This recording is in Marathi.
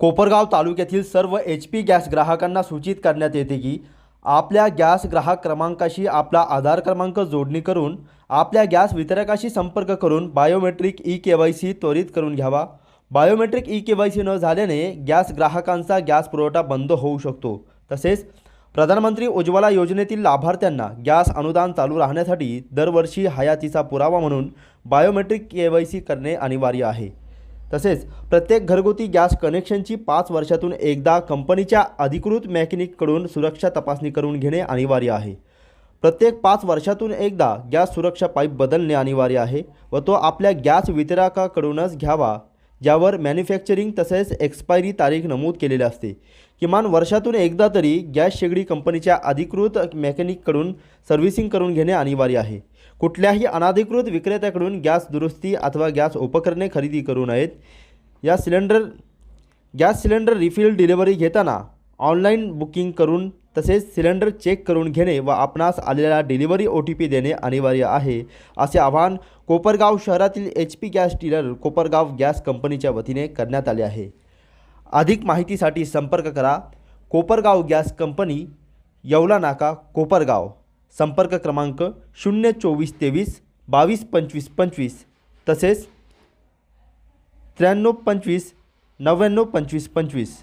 कोपरगाव तालुक्यातील सर्व HP गॅस ग्राहकांना सूचित करण्यात येते की आपल्या गॅस ग्राहक क्रमांकाशी आपला आधार क्रमांक जोडणी करून आपल्या गॅस वितरकाशी संपर्क करून बायोमेट्रिक KYC त्वरित करून घ्यावा। बायोमेट्रिक KYC न झाल्याने गॅस ग्राहकांचा गॅस पुरवठा बंद होऊ शकतो। तसेच प्रधानमंत्री उज्ज्वला योजनेतील लाभार्थ्यांना गॅस अनुदान चालू राहण्यासाठी दरवर्षी हयातीचा पुरावा म्हणून बायोमेट्रिक KYC करणे अनिवार्य आहे। तसेच प्रत्येक घरगुती गॅस कनेक्शनची 5 वर्षातून एकदा कंपनीच्या अधिकृत मेकॅनिककडून सुरक्षा तपासणी करून घेणे अनिवार्य आहे। प्रत्येक 5 वर्षातून एकदा गॅस सुरक्षा पाईप बदलणे अनिवार्य आहे व तो आपल्या गॅस वितरकाकडूनच घ्यावा ज्यावर मॅन्युफॅक्चरिंग तसेच एक्सपायरी तारीख नमूद केलेली असते। किमान वर्षातून एकदा तरी गॅस शेगडी कंपनीच्या अधिकृत मेकॅनिककडून सर्व्हिसिंग करून घेणे अनिवार्य आहे। कुठल्याही अनधिकृत विक्रेत्याकडून गॅस दुरुस्ती अथवा गॅस उपकरणे खरेदी करू नयेत। गॅस सिलेंडर रिफिल डिलिव्हरी घेताना ऑनलाईन बुकिंग करून तसेच सिलेंडर चेक करून घेणे व आपणास आलेला डिलिव्हरी OTP देणे अनिवार्य आहे, असे आवाहन कोपरगाव शहरातील HP gas dealer Kopargaon gas कंपनीच्या वतीने करण्यात आले आहे। अधिक माहितीसाठी संपर्क करा कोपरगाव गॅस कंपनी, येवला नाका, कोपरगाव। संपर्क क्रमांक 02423 22 25 25 तसेच 93 25 99 25 25।